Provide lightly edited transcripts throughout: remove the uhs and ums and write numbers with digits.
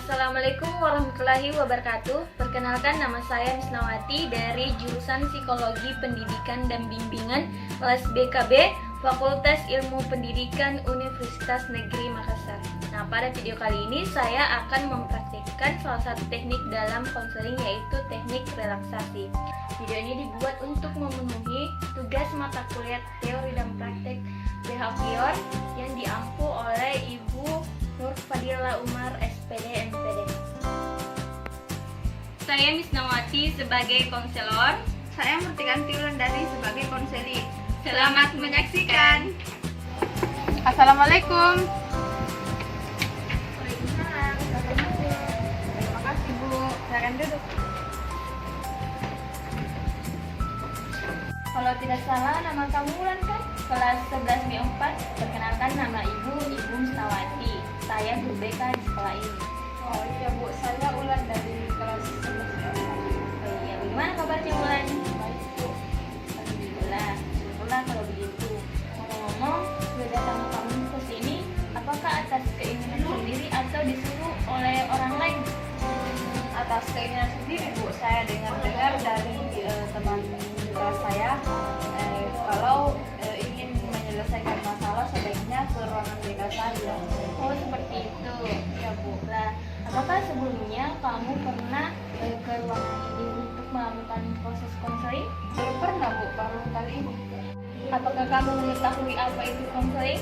Assalamualaikum warahmatullahi wabarakatuh. Perkenalkan, nama saya Misnawati dari jurusan Psikologi Pendidikan dan Bimbingan kelas BKB Fakultas Ilmu Pendidikan Universitas Negeri Makassar. Nah, pada video kali ini saya akan mempraktikkan salah satu teknik dalam konseling, yaitu teknik relaksasi. Video ini dibuat untuk memenuhi tugas mata kuliah teori dan praktek behavior yang diampu oleh Ibu Nur Fadila Umar, SPD, MPD. Saya Misnawati sebagai konselor. Saya Murtikanti Wulandari sebagai konseling. Selamat menyaksikan. Assalamualaikum. Waalaikumsalam. Terima kasih Bu. Silakan duduk. Kalau tidak salah, nama kamu Wulan kan? Kelas 11 B4. Perkenalkan, nama Ibu Misnawati. Saya guru BK di sekolah ini. Oh iya Bu, saya Ulan dari kelas 11 B4. Oh iya, bagaimana kabarnya Wulan? Baik Bu. Alhamdulillah, syukurlah kalau begitu. Ngomong-ngomong, kedatangan kamu ke sini, apakah atas keinginan sendiri atau disuruh oleh orang lain? Atas keinginan sendiri Bu, saya dengar-dengar dari teman kelas saya kalau ingin menyelesaikan masalah sebaiknya ke ruangan BK saja. Oh, seperti itu. Ya Bu. Nah, apakah sebelumnya kamu pernah ke ruangan ini untuk melakukan proses konseling? Belum pernah Bu, baru kali ini. Apakah kamu mengetahui apa itu konseling?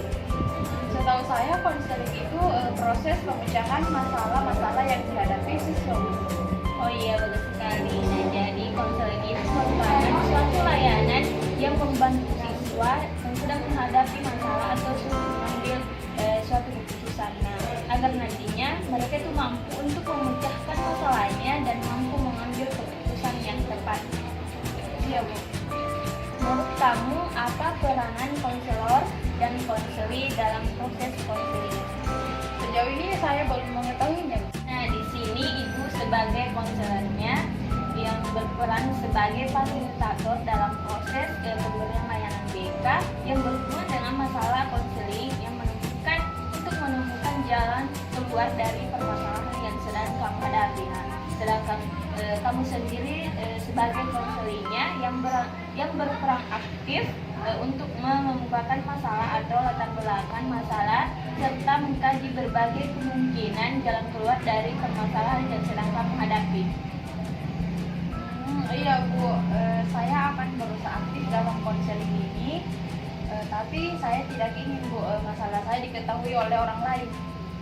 Setahu saya konseling itu proses pemecahan masalah-masalah yang dihadapi siswa Bu. Oh iya, bagus sekali. Nah, jadi konseling itu merupakan suatu layanan yang membantu siswa yang sedang menghadapi masalah atau sulit mengambil suatu keputusan. Nah, agar nantinya mereka itu mampu untuk memecahkan masalahnya dan mampu mengambil keputusan yang tepat. Iya Bu. Menurut kamu, apa peranan konselor dan konseli dalam proses konseling? Sejauh ini saya belum mengetahuinya Bu. Nah, di sini Ibu sebagai konselornya yang berperan sebagai fasilitator dalam proses pemberian layanan BK yang berhubungan dengan masalah konseling yang menemukan jalan keluar dari permasalahan yang sedang kamu hadapi. Nah, sedangkan kamu sendiri sebagai konselingnya yang berperan aktif untuk mengemukakan masalah atau latar belakang masalah serta mengkaji berbagai kemungkinan jalan keluar dari permasalahan yang sedang kamu hadapi. Iya Bu, saya akan berusaha aktif dalam konseling ini, tapi saya tidak ingin Bu masalah saya diketahui oleh orang lain.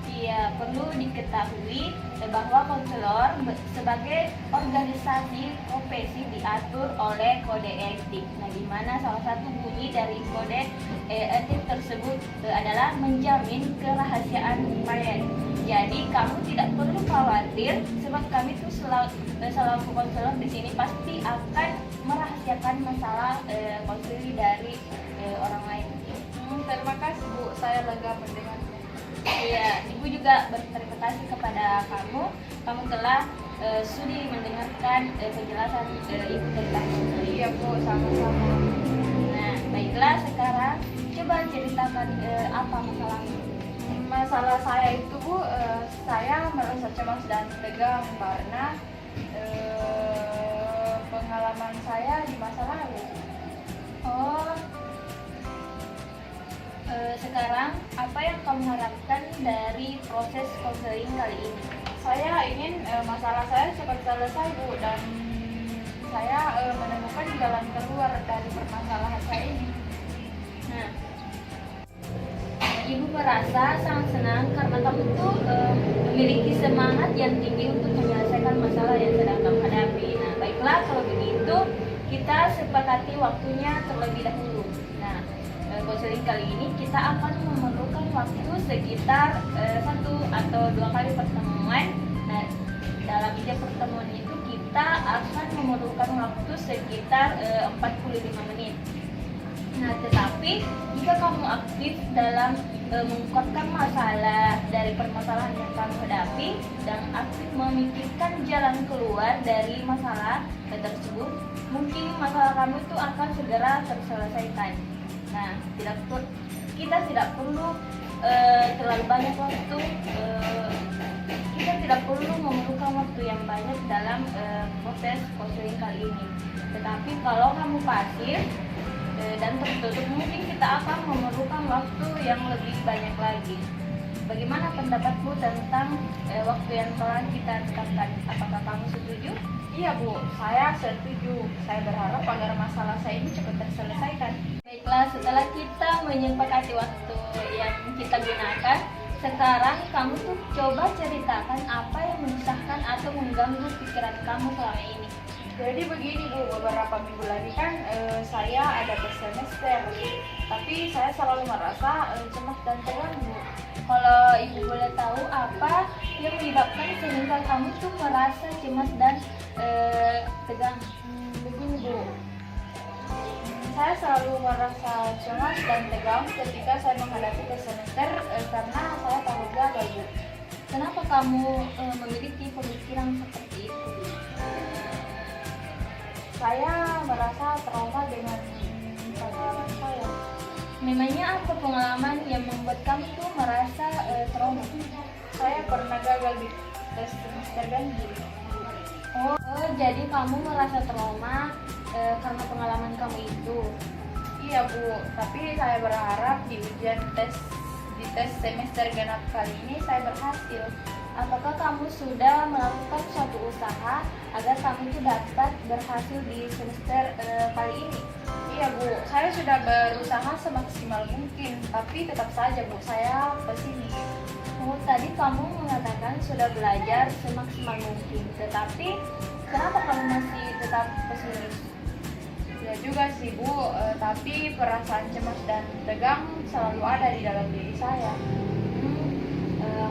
Iya, perlu diketahui bahwa konselor sebagai organisasi profesi diatur oleh kode etik. Nah, di mana salah satu bunyi dari kode etik tersebut adalah menjamin kerahasiaan klien. Jadi kamu tidak perlu khawatir, sebab kami tuh selaku konselor di sini pasti akan merahasiakan masalah konseling dari orang lain. Terima kasih Bu, saya lega mendengarnya. Iya, Ibu juga berterima kasih kepada kamu. Kamu telah sudi mendengarkan penjelasan Ibu tentang konseling. Iya Bu, sama-sama. Nah, baiklah, sekarang coba ceritakan apa masalahnya. Masalah saya itu Bu, saya merasa cemas dan tegang karena pengalaman saya di masa lalu. Oh, sekarang apa yang kamu harapkan dari proses konseling kali ini? Saya ingin masalah saya cepat selesai Bu, dan saya menemukan jalan keluar dari permasalahan saya ini. Nah, Ibu merasa sangat senang karena kamu tuh memiliki semangat yang tinggi untuk menyelesaikan masalah yang sedang kamu hadapi. Nah, baiklah, kalau begitu kita sepakati waktunya terlebih dahulu. Nah, konseling kali ini kita akan memerlukan waktu sekitar 1 atau 2 kali pertemuan. Nah, dalam ide pertemuan itu kita akan memerlukan waktu sekitar 45 menit. Nah, tetapi jika kamu aktif dalam mengungkapkan masalah dari permasalahan yang kamu hadapi dan aktif memikirkan jalan keluar dari masalah tersebut, mungkin masalah kamu itu akan segera terselesaikan. Nah, kita tidak perlu terlalu banyak waktu kita tidak perlu memerlukan waktu yang banyak dalam proses konseling kali ini. Tetapi kalau kamu pasif dan tertutup, mungkin kita akan memerlukan waktu yang lebih banyak lagi. Bagaimana pendapatmu tentang waktu yang telah kita tetapkan? Apakah kamu setuju? Iya Bu, saya setuju. Saya berharap agar masalah saya ini cepat terselesaikan. Baiklah, setelah kita menyepakati waktu yang kita gunakan, sekarang kamu tuh coba ceritakan apa yang menyusahkan atau mengganggu pikiran kamu selama ini. Jadi begini Bu, beberapa minggu lagi kan saya ada tes semester, tapi saya selalu merasa cemas dan tegang Bu. Kalau ibu boleh tahu apa yang menyebabkan sehingga kamu tuh merasa cemas dan tegang? Begini Bu, saya selalu merasa cemas dan tegang ketika saya menghadapi tes semester karena saya takut gagal Bu. Kenapa kamu memiliki pemikiran seperti itu? Saya merasa trauma dengan pengalaman saya. Memangnya apa pengalaman yang membuat kamu tuh merasa trauma? Saya pernah gagal di tes semester ganjil. Oh, jadi kamu merasa trauma karena pengalaman kamu itu. Iya Bu, tapi saya berharap di ujian tes semester genap kali ini saya berhasil. Apakah kamu sudah melakukan suatu usaha agar kamu itu dapat berhasil di semester kali ini? Iya Bu, saya sudah berusaha semaksimal mungkin, tapi tetap saja Bu, saya pesimis. Oh, tadi kamu mengatakan sudah belajar semaksimal mungkin, tetapi kenapa kamu masih tetap pesimis? Ya juga sih Bu, tapi perasaan cemas dan tegang selalu ada di dalam diri saya.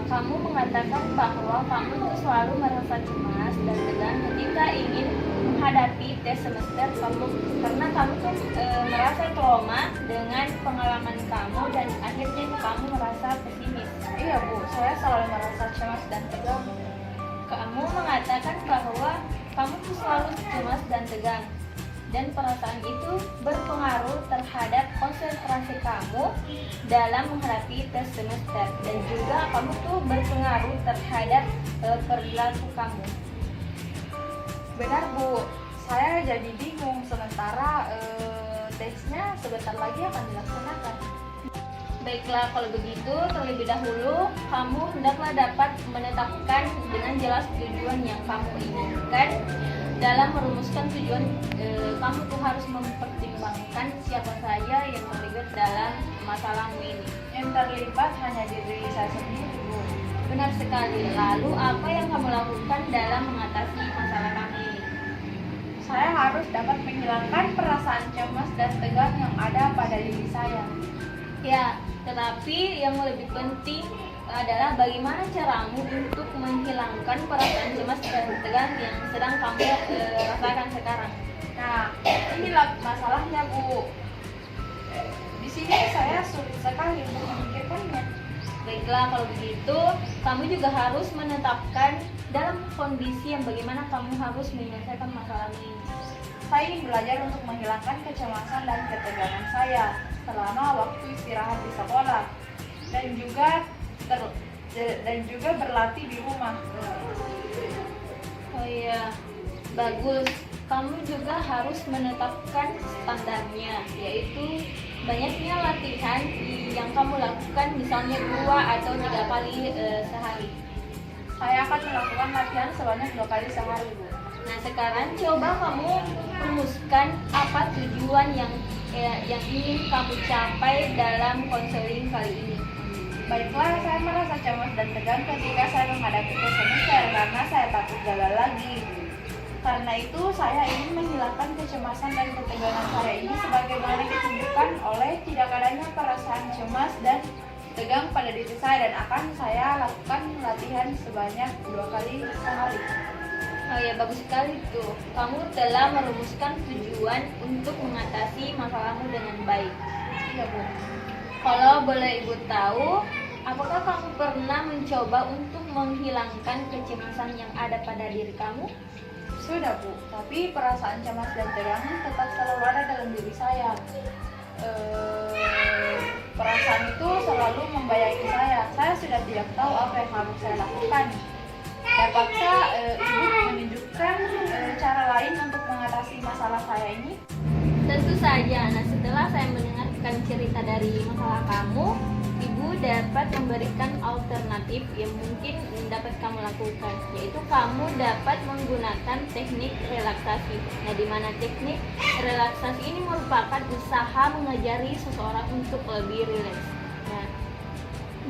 Kamu mengatakan bahwa kamu tuh selalu merasa cemas dan tegang ketika ingin menghadapi tes semester kamu, karena kamu tuh merasa trauma dengan pengalaman kamu dan akhirnya kamu merasa pesimis. Iya Bu, saya selalu merasa cemas dan tegang. Kamu mengatakan bahwa kamu tuh selalu cemas dan tegang, dan perasaan itu berpengaruh terhadap konsentrasi kamu dalam menghadapi tes semester, dan juga kamu tuh berpengaruh terhadap perilaku kamu. Benar Bu, saya jadi bingung sementara tesnya sebentar lagi akan dilaksanakan. Baiklah, kalau begitu terlebih dahulu kamu hendaklah dapat menetapkan dengan jelas tujuan yang kamu inginkan. Dalam merumuskan tujuan, kamu tuh harus mempertimbangkan siapa saja yang terlibat dalam masalahmu ini. Yang terlibat hanya diri saya sendiri Bu. Benar sekali. Lalu apa yang kamu lakukan dalam mengatasi masalah kamu ini? Saya harus dapat menghilangkan perasaan cemas dan tegang yang ada pada diri saya. Ya, tetapi yang lebih penting adalah bagaimana caramu untuk menghilangkan perasaan cemas dan tegang yang sedang kamu rasakan sekarang. Nah, inilah masalahnya Bu. Di sini saya sulit sekali untuk memikirkannya. Baiklah, kalau begitu kamu juga harus menetapkan dalam kondisi yang bagaimana kamu harus menyelesaikan masalah ini. Saya ingin belajar untuk menghilangkan kecemasan dan ketegangan saya selama waktu istirahat di sekolah, dan juga berlatih di rumah. Oh iya, bagus. Kamu juga harus menetapkan standarnya, yaitu banyaknya latihan yang kamu lakukan, misalnya 2 atau 3 kali sehari. Saya akan melakukan latihan sebanyak 2 kali sehari Bu. Nah, sekarang coba kamu rumuskan apa tujuan yang ingin kamu capai dalam konseling kali ini. Baiklah, saya merasa cemas dan tegang ketika saya menghadapi tes semester karena saya takut gagal lagi. Karena itu, saya ingin menghilangkan kecemasan dan ketegangan saya ini sebagaimana ditunjukkan oleh tidak adanya perasaan cemas dan tegang pada diri saya, dan akan saya lakukan latihan sebanyak 2 kali sehari. Oh ya, bagus sekali tuh. Kamu telah merumuskan tujuan untuk mengatasi masalahmu dengan baik. Iya Bu. Kalau boleh Ibu tahu, apakah kamu pernah mencoba untuk menghilangkan kecemasan yang ada pada diri kamu? Sudah Bu, tapi perasaan cemas dan tegang tetap selalu ada dalam diri saya. Perasaan itu selalu membayangi saya. Saya sudah tidak tahu apa yang harus saya lakukan. Dapatkah Ibu menunjukkan cara lain untuk mengatasi masalah saya ini? Tentu saja. Nah, setelah saya mendengarkan cerita dari masalah kamu, Ibu dapat memberikan alternatif yang mungkin dapat kamu lakukan, yaitu kamu dapat menggunakan teknik relaksasi. Nah, di mana teknik relaksasi ini merupakan usaha mengajari seseorang untuk lebih rileks. Nah,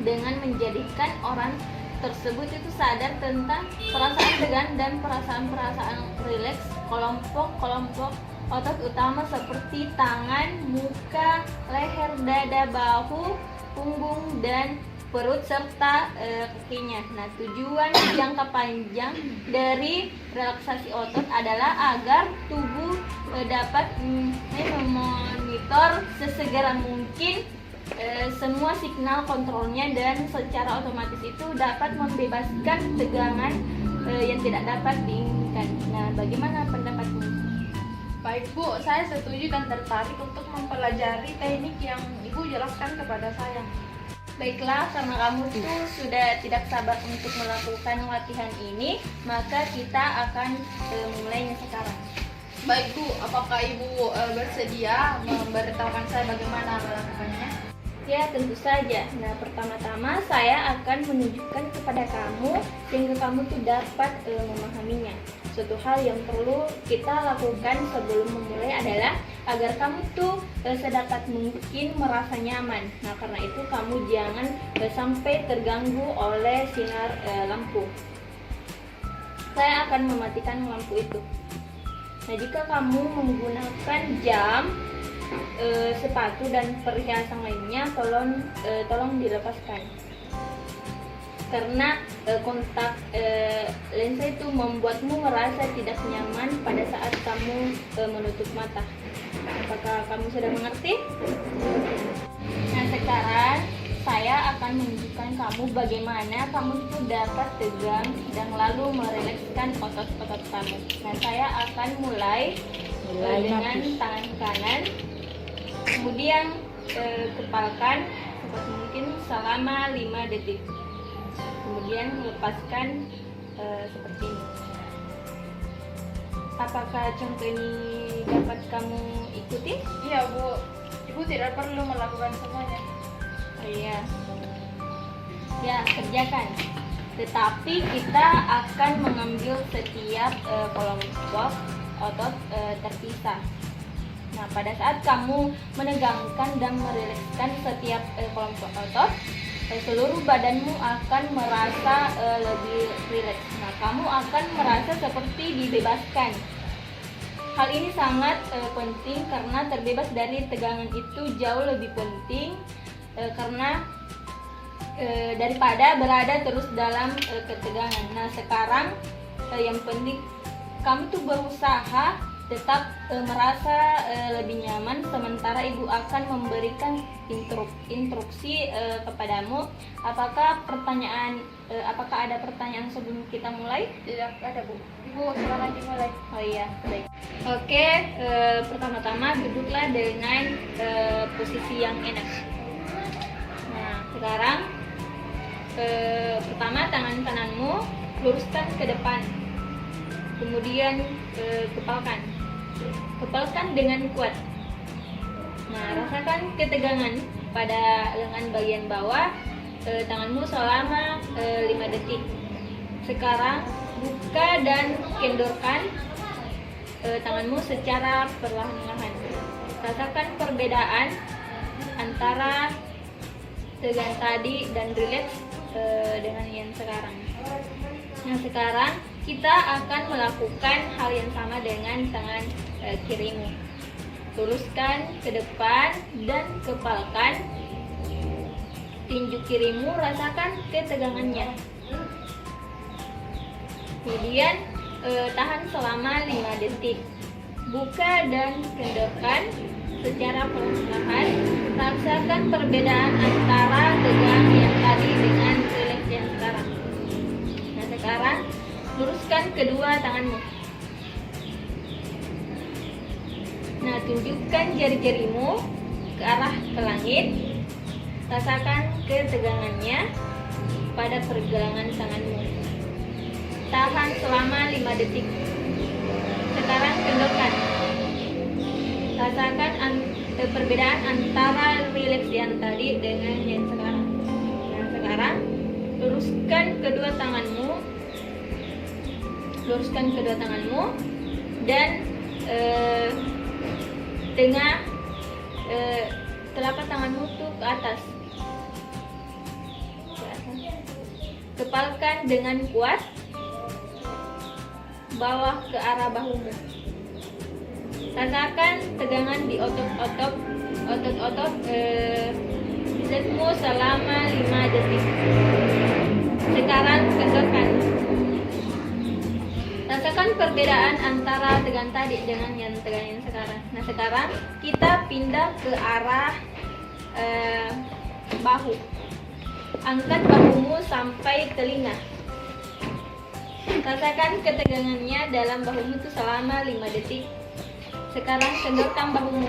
dengan menjadikan orang tersebut itu sadar tentang perasaan tegang dan perasaan-perasaan rileks kelompok-kelompok otot utama seperti tangan, muka, leher, dada, bahu, punggung, dan perut serta kakinya. Nah, tujuan jangka panjang dari relaksasi otot adalah agar tubuh dapat memonitor sesegera mungkin semua signal kontrolnya dan secara otomatis itu dapat membebaskan tegangan yang tidak dapat diinginkan. Nah, bagaimana pendapatmu? Baik Bu, saya setuju dan tertarik untuk mempelajari teknik yang Ibu jelaskan kepada saya. Baiklah, karena kamu tuh sudah tidak sabar untuk melakukan latihan ini, maka kita akan mulainya sekarang. Baik Bu, apakah Ibu bersedia memberitahukan saya bagaimana melakukannya? Ya, tentu saja. Nah, pertama-tama saya akan menunjukkan kepada kamu sehingga kamu tuh dapat memahaminya. Suatu hal yang perlu kita lakukan sebelum memulai adalah agar kamu tuh sedapat mungkin merasa nyaman. Nah, karena itu kamu jangan sampai terganggu oleh sinar lampu. Saya akan mematikan lampu itu. Nah, jika kamu menggunakan jam, sepatu dan perhiasan lainnya, tolong dilepaskan. Karena kontak lensa itu membuatmu merasa tidak nyaman pada saat kamu menutup mata. Apakah kamu sudah mengerti? Nah, sekarang saya akan menunjukkan kamu bagaimana kamu itu dapat tegang dan lalu merilekskan otot-otot kamu. Nah, saya akan mulai dengan tangan kanan, kemudian kepalkan seperti mungkin selama 5 detik. Kemudian lepaskan seperti ini. Apakah contoh ini dapat kamu ikuti? Iya Bu, Ibu tidak perlu melakukan semuanya. Oh iya. Ya, kerjakan. Tetapi kita akan mengambil setiap kelompok otot terpisah. Nah, pada saat kamu menegangkan dan merilekskan setiap kelompok otot, seluruh badanmu akan merasa lebih rileks. Nah, kamu akan merasa seperti dibebaskan. Hal ini sangat penting karena terbebas dari tegangan itu jauh lebih penting karena daripada berada terus dalam ketegangan. Nah, sekarang yang penting kamu tuh berusaha tetap merasa lebih nyaman, sementara Ibu akan memberikan instruksi kepadamu. Apakah ada pertanyaan sebelum kita mulai? Tidak ada Bu. Ibu silakan dimulai. Oh iya, baik. Oke, pertama-tama duduklah dengan posisi yang enak. Nah, sekarang pertama tangan kananmu luruskan ke depan, kemudian kepalkan dengan kuat. Nah, rasakan ketegangan pada lengan bagian bawah tanganmu selama 5 detik. Sekarang buka dan kendorkan tanganmu secara perlahan-lahan. Rasakan perbedaan antara tegang tadi dan rileks dengan yang sekarang. Nah, sekarang kita akan melakukan hal yang sama dengan tangan kirimu. Luruskan ke depan dan kepalkan. Tinju kirimu, rasakan ketegangannya. Kemudian tahan selama 5 detik. Buka dan kendorkan secara perlahan. Rasakan perbedaan antara tegang yang tadi dengan rileks yang sekarang. Nah, sekarang luruskan kedua tanganmu. Nah, tunjukkan jari-jarimu ke arah ke langit. Rasakan ketegangannya. pada pergelangan tanganmu. Tahan selama 5 detik. Sekarang kendorkan. Rasakan perbedaan antara rileks yang tadi dengan yang sekarang. Nah, sekarang luruskan kedua tanganmu dan tengah telapak tanganmu tuh ke atas. Kepalkan dengan kuat, bawah ke arah bahumu. Rasakan tegangan di otot-otot bicepsmu selama 5 detik. Sekarang kendorkan. Rasakan perbedaan antara tegangan tadi dengan yang tegangan yang sekarang. Nah, sekarang kita pindah ke arah bahu. Angkat bahumu sampai telinga. Rasakan ketegangannya dalam bahumu itu selama 5 detik. Sekarang kendorkan bahumu.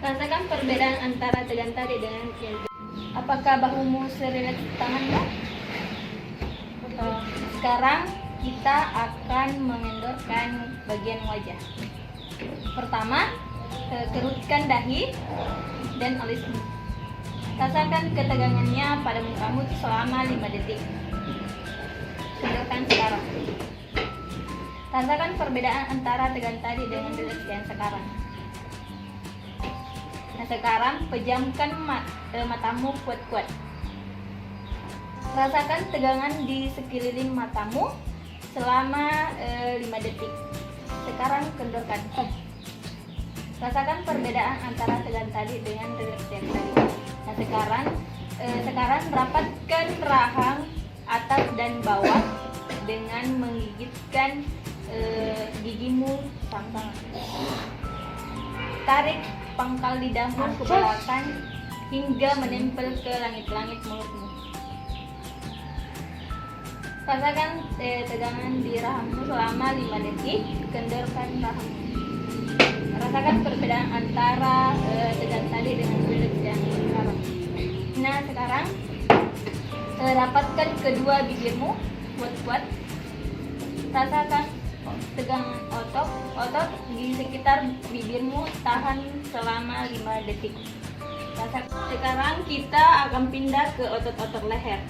Rasakan perbedaan antara tegangan tadi dengan yang. Apakah bahumu serileks tanganmu? Sekarang kita akan mengendorkan bagian wajah. Pertama, kerutkan dahi dan alismu. Rasakan ketegangannya pada mukamu itu selama 5 detik. Kendorkan sekarang. Rasakan perbedaan antara tegangan tadi dengan rileks yang sekarang. Nah, sekarang pejamkan matamu kuat-kuat. Rasakan tegangan di sekeliling matamu selama 5 detik. Sekarang kendorkan. Rasakan perbedaan antara tegangan tadi dengan rileks yang tadi. Nah, sekarang rapatkan rahang atas dan bawah dengan menggigitkan gigimu sama-sama. Tarik pangkal lidahmu ke belakang hingga menempel ke langit-langit mulutmu. Rasakan tegangan di rahangmu selama 5 detik. Kendorkan rahangmu. Rasakan perbedaan antara tegangan tadi dengan rileks yang sekarang. Nah, sekarang rapatkan kedua bibirmu kuat-kuat. Rasakan tegangan otot di sekitar bibirmu. Tahan selama 5 detik. Sekarang kita akan pindah ke otot-otot leher.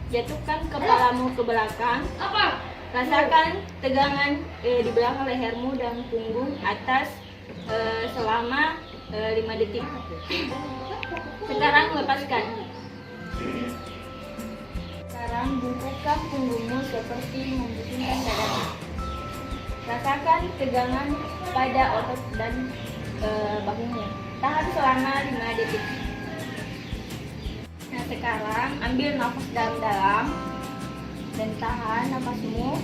Jatuhkan kepalamu ke belakang. Rasakan tegangan di belakang lehermu dan punggung atas selama 5 detik. Sekarang lepaskan. Sekarang bungkukkan punggungmu seperti membusungkan dadamu. Rasakan tegangan pada otot dan bahumu. Tahan selama 5 detik. Nah, sekarang ambil nafas dalam-dalam dan tahan nafasmu.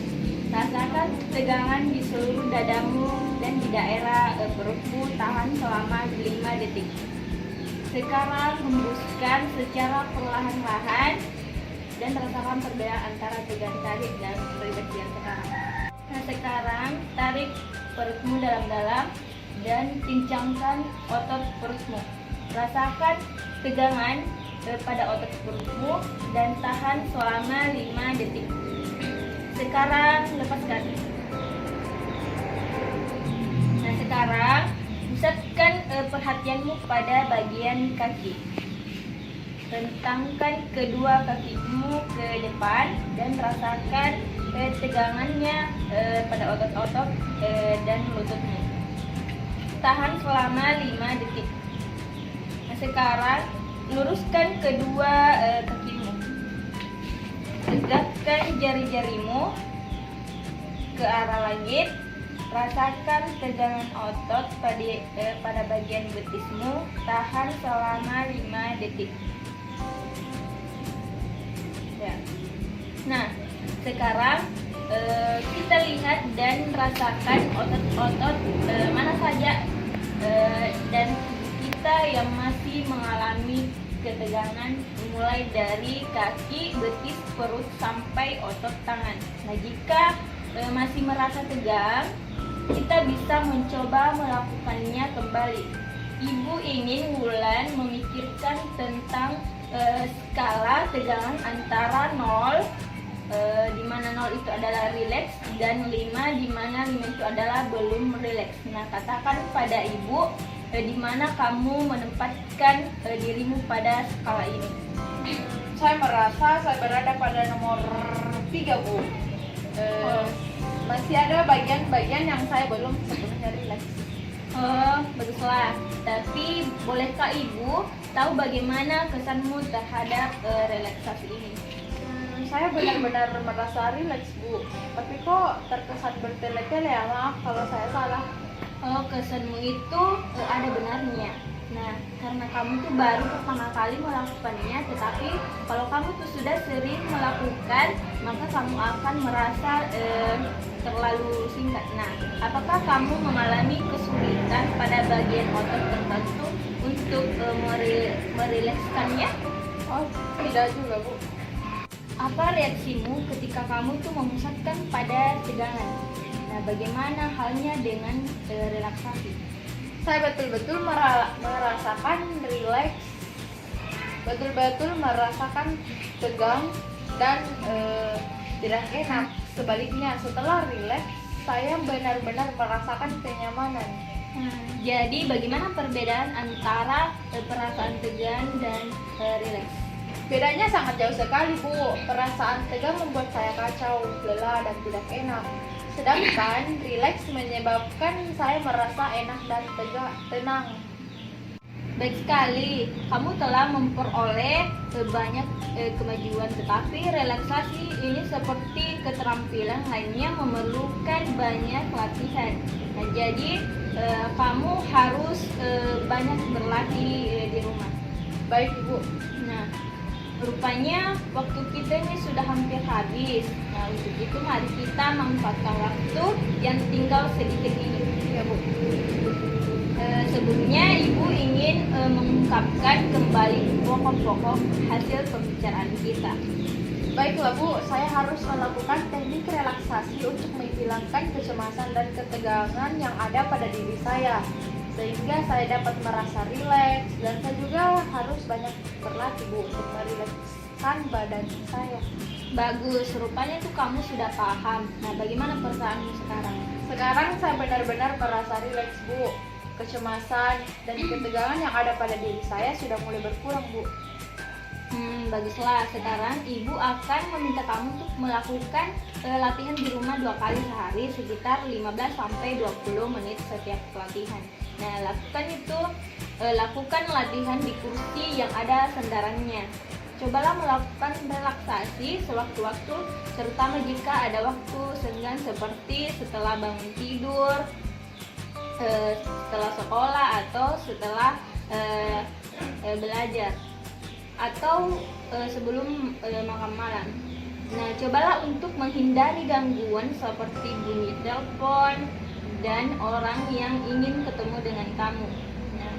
Rasakan tegangan di seluruh dadamu dan di daerah perutmu. Tahan selama 5 detik. Sekarang hembuskan secara perlahan-lahan dan rasakan perbedaan antara tegangan tadi dan rileks yang sekarang. Nah, sekarang tarik perutmu dalam-dalam dan pincangkan otot perutmu. Rasakan tegangan pada otot perutmu dan tahan selama 5 detik. Sekarang lepaskan. Nah, sekarang pusatkan perhatianmu pada bagian kaki. Rentangkan kedua kakimu ke depan dan rasakan tegangannya pada otot-otot dan lututmu. Tahan selama 5 detik. Nah, sekarang luruskan kedua kakimu. Tegakkan jari-jarimu ke arah langit. Rasakan tegangan otot pada bagian betismu. Tahan selama 5 detik. Ya. Nah, sekarang kita lihat dan rasakan otot-otot mana saja dan kita yang masih mengalami ketegangan mulai dari kaki, betis, perut sampai otot tangan. Nah, jika masih merasa tegang, kita bisa mencoba melakukannya kembali. Ibu ingin Wulan memikirkan tentang skala tegangan antara 0, di mana 0 itu adalah rileks, dan 5 di mana 5 itu adalah belum rileks. Nah, katakan pada ibu di mana kamu menempatkan dirimu pada skala ini. Saya merasa saya berada pada nomor 3, Bu. Masih ada bagian-bagian yang saya belum sepenuhnya rileks. Oh, baguslah. Tapi bolehkah ibu tahu bagaimana kesanmu terhadap relaksasi ini? Saya benar-benar merasa rileks, Bu. Tapi kok terkesan bertele-tele ya, maaf kalau saya salah. Oh, kesanmu itu ada benarnya. Nah, karena kamu tuh baru pertama kali melakukannya, tetapi kalau kamu tuh sudah sering melakukan, maka kamu akan merasa terlalu singkat. Nah, apakah kamu mengalami kesulitan pada bagian otot tertentu untuk merilekskannya? Oh, tidak juga, Bu. Apa reaksimu ketika kamu tuh memusatkan pada tegangan? Nah, bagaimana halnya dengan relaksasi? Saya betul-betul merasakan rileks, betul-betul merasakan tegang dan tidak enak. Sebaliknya, setelah rileks, saya benar-benar merasakan kenyamanan. Jadi bagaimana perbedaan antara perasaan tegang dan rileks? Bedanya sangat jauh sekali, Bu. Perasaan tegang membuat saya kacau, lelah, dan tidak enak. Sedangkan rileks menyebabkan saya merasa enak dan tenang. Baik sekali, kamu telah memperoleh banyak kemajuan, tetapi relaksasi ini seperti keterampilan lainnya memerlukan banyak latihan. Nah, jadi kamu harus banyak berlatih di rumah. Baik, Ibu. Nah, rupanya waktu kita ini sudah hampir habis. Nah, untuk itu mari kita memanfaatkan waktu yang tinggal sedikit ini. Ya, Bu. Sebelumnya Ibu ingin mengungkapkan kembali pokok-pokok hasil pembicaraan kita. Baiklah, Bu, saya harus melakukan teknik relaksasi untuk menghilangkan kecemasan dan ketegangan yang ada pada diri saya, sehingga saya dapat merasa rileks, dan saya juga harus banyak berlatih, Bu, untuk merilekskan badan saya. Bagus, rupanya tuh kamu sudah paham. Nah, bagaimana perasaanmu sekarang? Sekarang saya benar-benar merasa rileks, Bu. Kecemasan dan ketegangan yang ada pada diri saya sudah mulai berkurang, Bu. Baguslah. Sekarang Ibu akan meminta kamu untuk melakukan latihan di rumah 2 kali sehari sekitar 15-20 menit setiap pelatihan. Nah, lakukan latihan di kursi yang ada sandarannya. Cobalah melakukan relaksasi sewaktu-waktu, terutama jika ada waktu senggang seperti setelah bangun tidur, setelah sekolah, atau setelah belajar, atau sebelum makan malam. Nah, cobalah untuk menghindari gangguan seperti bunyi telepon dan orang yang ingin ketemu dengan kamu. Nah,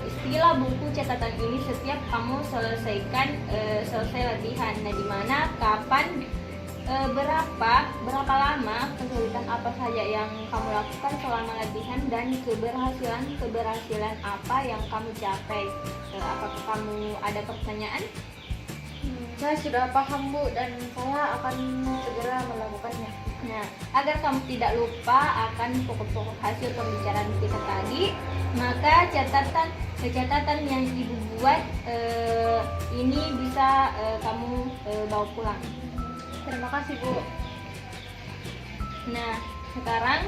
istilah buku catatan ini setiap kamu selesai latihan. Nah, di mana, kapan, berapa lama, kesulitan apa saja yang kamu lakukan selama latihan, dan keberhasilan apa yang kamu capai. Apakah kamu ada pertanyaan? Saya sudah paham, Bu, dan saya akan segera melakukannya. Nah, agar kamu tidak lupa akan pokok-pokok hasil pembicaraan kita tadi, maka catatan yang Ibu buat ini bisa kamu bawa pulang. Terima kasih, Bu. Nah, sekarang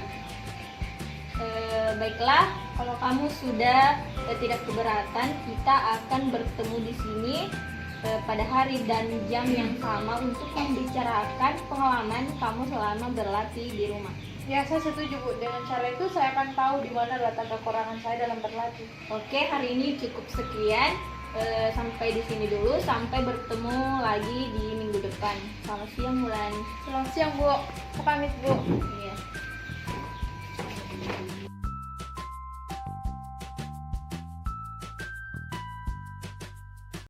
baiklah, kalau kamu sudah tidak keberatan, kita akan bertemu di sini pada hari dan jam yang sama untuk membicarakan pengalaman kamu selama berlatih di rumah. Ya, saya setuju, Bu. Dengan cara itu saya akan tahu di mana letak kekurangan saya dalam berlatih. Oke, hari ini cukup sekian. Sampai di sini dulu. Sampai bertemu lagi di minggu depan. Selamat siang, Mulan. Selamat siang, Bu. Aku pamit, Bu. Iya.